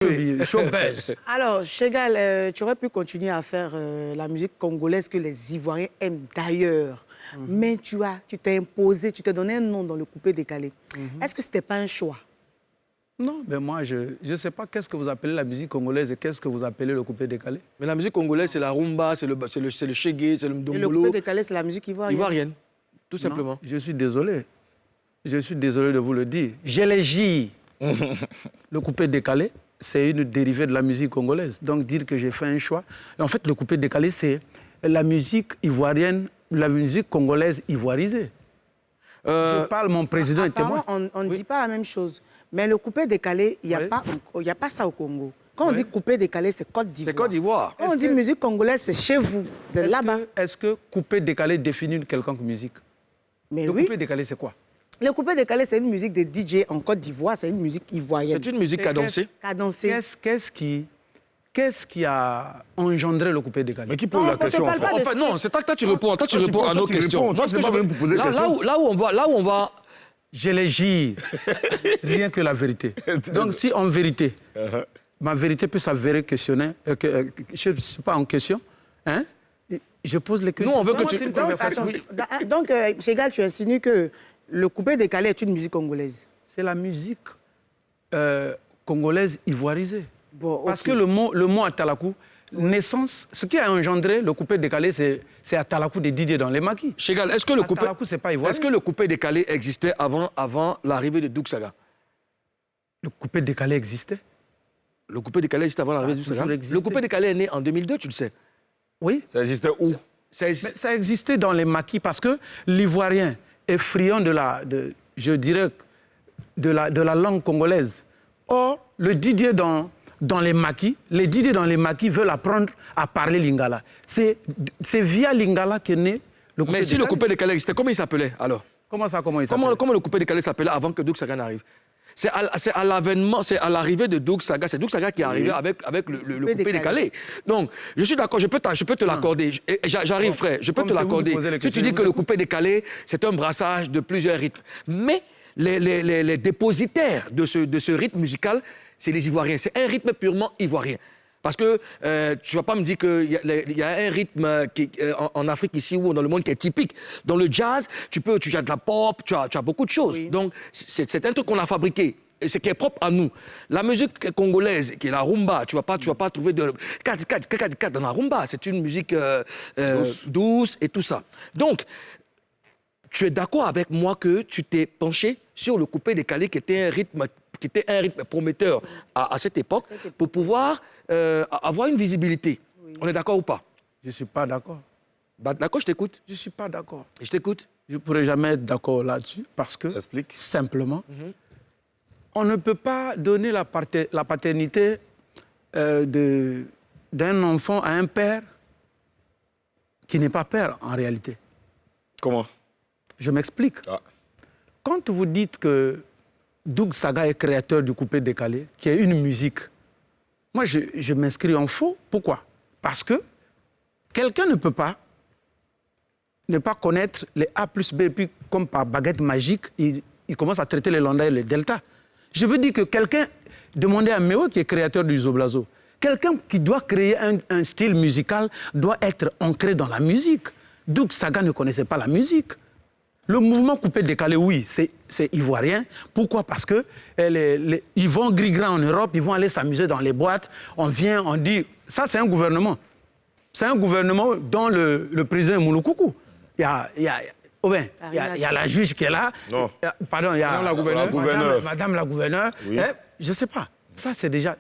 Chopez. Alors, Chegal, tu aurais pu continuer à faire la musique congolaise que les Ivoiriens aiment d'ailleurs. Mais tu t'es imposé, tu t'es donné un nom dans le coupé-décalé. Est-ce que ce n'était pas un choix? Non, mais moi, je ne sais pas qu'est-ce que vous appelez la musique congolaise et qu'est-ce que vous appelez le coupé-décalé. Mais la musique congolaise, c'est la rumba, c'est le shégé, c'est le ndombolo. Et le coupé-décalé, c'est la musique ivoirienne. Ivoirienne, tout simplement. Non, je suis désolé. Je suis désolé de vous le dire. J'élégie. Le coupé-décalé, c'est une dérivée de la musique congolaise. Donc, dire que j'ai fait un choix. Et en fait, le coupé-décalé, c'est la musique ivoirienne, la musique congolaise ivoirisée. Je parle, mon président est témoin. On ne dit pas la même chose. Mais le coupé-décalé, il n'y a pas ça au Congo. Quand on dit coupé-décalé, c'est Côte d'Ivoire. C'est Côte d'Ivoire. Quand on dit musique congolaise, c'est chez vous, de là-bas. Est-ce que coupé-décalé définit une quelconque musique? Mais le oui. coupé-décalé, c'est quoi? Le coupé-décalé, c'est une musique de DJ en Côte d'Ivoire, c'est une musique ivoirienne. C'est une musique cadencée. Cadencée. Qu'est-ce qui a engendré le coupé-décalé? Mais qui pose la question en France? En fait, non, c'est toi que tu réponds. Toi, tu réponds à nos questions. Toi, tu n'es pas venu pour poser des questions. Là où on va... J'élégie rien que la vérité. Donc, si en vérité, ma vérité peut s'avérer questionner, je ne suis pas en question, hein, je pose les questions. Nous, on veut que tu... Donc, Chegal, tu insinues que le coupé-décalé est une musique congolaise. C'est la musique congolaise ivoirisée. Bon, parce que le mot Atalakou, naissance, ce qui a engendré le coupé-décalé, c'est Atalakou de Didier dans les maquis. Chegal, est-ce que le coupé-décalé existait avant l'arrivée de Doug Saga? Le coupé-décalé existait. Le coupé-décalé existait avant l'arrivée de Doug Saga? Le coupé-décalé est né en 2002, tu le sais. Oui. Ça existait où? Ça existait dans les maquis parce que l'Ivoirien est friand de la langue congolaise. Or, le Didier dans les maquis, les DJ dans les maquis veulent apprendre à parler lingala. C'est via lingala qu'est né le coupé-décalé. Mais si le coupé-décalé existait, comment il s'appelait alors? Comment il s'appelait? Comment le coupé-décalé s'appelait avant que Doug Saga n'arrive? C'est à l'avènement, c'est à l'arrivée de Doug Saga. C'est Doug Saga qui est arrivé avec le coupé-décalé. Donc, je suis d'accord, je peux te l'accorder. J'arrive, frère, je peux te l'accorder. Si tu dis que le coupé-décalé, c'est un brassage de plusieurs rythmes. Mais les dépositaires de ce rythme musical, c'est les Ivoiriens. C'est un rythme purement ivoirien. Parce que tu ne vas pas me dire qu'il y a un rythme en Afrique ici ou dans le monde qui est typique. Dans le jazz, tu as de la pop, tu as beaucoup de choses. Oui. Donc, c'est un truc qu'on a fabriqué. Et ce qui est propre à nous. La musique congolaise, qui est la rumba, tu vas pas trouver de... dans la rumba. C'est une musique douce et tout ça. Donc, tu es d'accord avec moi que tu t'es penché sur le coupé-décalé qui était un rythme prometteur à cette époque pour pouvoir avoir une visibilité. Oui. On est d'accord ou pas? Je ne suis pas d'accord. Bah, d'accord, je t'écoute. Je ne suis pas d'accord. Je t'écoute. Je ne pourrais jamais être d'accord là-dessus parce que, simplement, on ne peut pas donner la paternité d'un enfant à un père qui n'est pas père en réalité. Comment? Je m'explique. Quand vous dites que Doug Saga est créateur du coupé-décalé, qui est une musique, moi, je m'inscris en faux. Pourquoi? Parce que quelqu'un ne peut pas ne pas connaître les A plus B, et puis comme par baguette magique, il commence à traiter les lambda et les delta. Je veux dire que quelqu'un, demandez à Méo, qui est créateur du Zoblazo, quelqu'un qui doit créer un style musical doit être ancré dans la musique. Doug Saga ne connaissait pas la musique. Le mouvement coupé-décalé, oui, c'est ivoirien. Pourquoi? Parce que ils vont gris-gras en Europe, ils vont aller s'amuser dans les boîtes. On vient, on dit... Ça, c'est un gouvernement. C'est un gouvernement dont le président est Mouloukoukou. Il y a la juge qui est là. Non. Pardon, il y a Madame la gouverneure. Oui. Je ne sais pas. Ça, c'est déjà...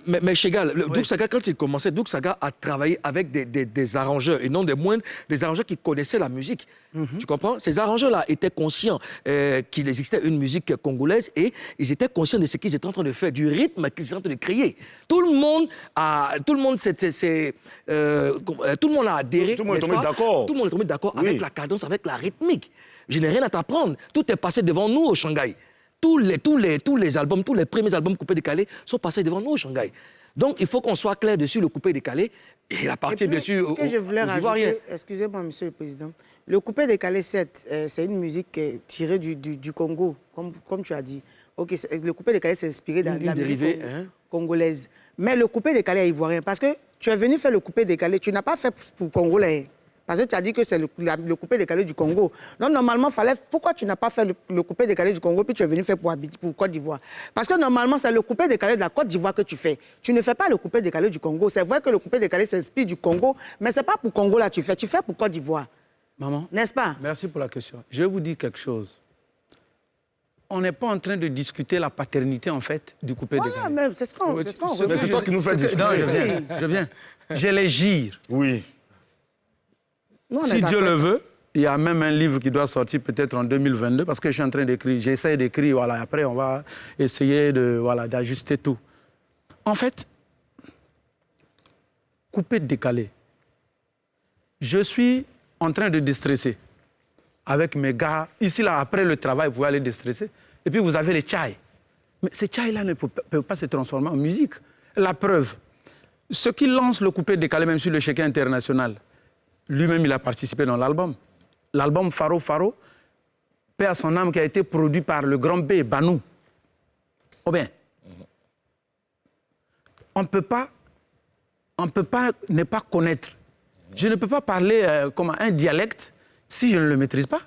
Mais Chegal, Doug Saga, quand il commençait, Doug Saga a travaillé avec des arrangeurs, et non des moindres, des arrangeurs qui connaissaient la musique. Tu comprends? Ces arrangeurs-là étaient conscients qu'il existait une musique congolaise et ils étaient conscients de ce qu'ils étaient en train de faire, du rythme qu'ils étaient en train de créer. Tout le monde a adhéré. Tout le monde est tombé d'accord. Tout le monde est tombé d'accord avec la cadence, avec la rythmique. Je n'ai rien à t'apprendre. Tout est passé devant nous au Shanghai. Tous les albums, tous les premiers albums coupé-décalé sont passés devant nous au Shanghai. Donc, il faut qu'on soit clair dessus, le coupé-décalé, et il appartient bien sûr aux Ivoiriens. Excusez-moi, Monsieur le Président. Le coupé-décalé, c'est une musique tirée du Congo, comme tu as dit. Ok, le coupé-décalé s'est inspiré dans la dérivée, musique congolaise. Mais le coupé-décalé est ivoirien, parce que tu es venu faire le coupé-décalé, tu n'as pas fait pour Congolais. Parce que tu as dit que c'est le coupé-décalé du Congo. Donc, normalement, pourquoi tu n'as pas fait le coupé-décalé du Congo puis tu es venu faire pour Côte d'Ivoire? Parce que normalement, c'est le coupé-décalé de la Côte d'Ivoire que tu fais. Tu ne fais pas le coupé-décalé du Congo. C'est vrai que le coupé-décalé s'inspire du Congo, mais ce n'est pas pour Congo là tu fais pour Côte d'Ivoire. Maman, n'est-ce pas? Merci pour la question. Je vais vous dire quelque chose. On n'est pas en train de discuter la paternité, en fait, du coupé-décalé. Voilà, mais c'est ce qu'on Mais c'est toi qui nous fais discuter. Non, je viens. Je les gire. Oui. Nous, on Si est Dieu d'accord. le veut, il y a même un livre qui doit sortir peut-être en 2022, parce que je suis en train d'écrire. J'essaie d'écrire, voilà. Après, on va essayer d'ajuster tout. En fait, coupé-décalé. Je suis en train de déstresser avec mes gars. Ici, là, après le travail, vous pouvez aller déstresser. Et puis, vous avez les tchaïs. Mais ces tchaïs-là ne peuvent pas se transformer en musique. La preuve, ce qui lance le coupé-décalé, même sur le Chéquier international, lui-même, il a participé dans l'album. L'album Faro Faro, paix à son âme, qui a été produit par le grand B, Banou. Oh bien, on ne peut pas ne pas connaître. Je ne peux pas parler comme un dialecte si je ne le maîtrise pas.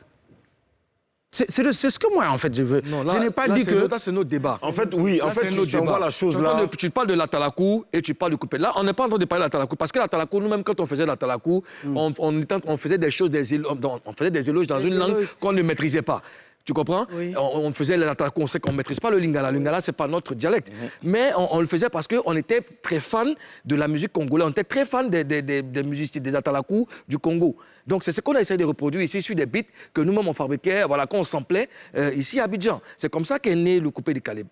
C'est ce que moi, en fait, je veux. Non, là, je n'ai pas dit que... Là, c'est notre débat. En fait, oui, Là, en fait, c'est un autre tu envoies débat. la chose là. Tu parles de la talakou et tu parles du coupé. Là, on n'est pas en train de parler de la talakou. Parce que la talakou, nous-mêmes, quand on faisait la talakou, on faisait des choses, on faisait des éloges dans une langue qu'on ne maîtrisait pas. Tu comprends? Oui. On faisait la talakou, on sait qu'on ne maîtrise pas le lingala. Le lingala, ce n'est pas notre dialecte. Mais on le faisait parce qu'on était très fan de la musique congolaise. On était très fan des musiciens, des atalakou du Congo. Donc, c'est ce qu'on a essayé de reproduire ici sur des beats que nous-mêmes on fabriquait, voilà, qu'on samplait ici à Abidjan. C'est comme ça qu'est né le coupé-décalé.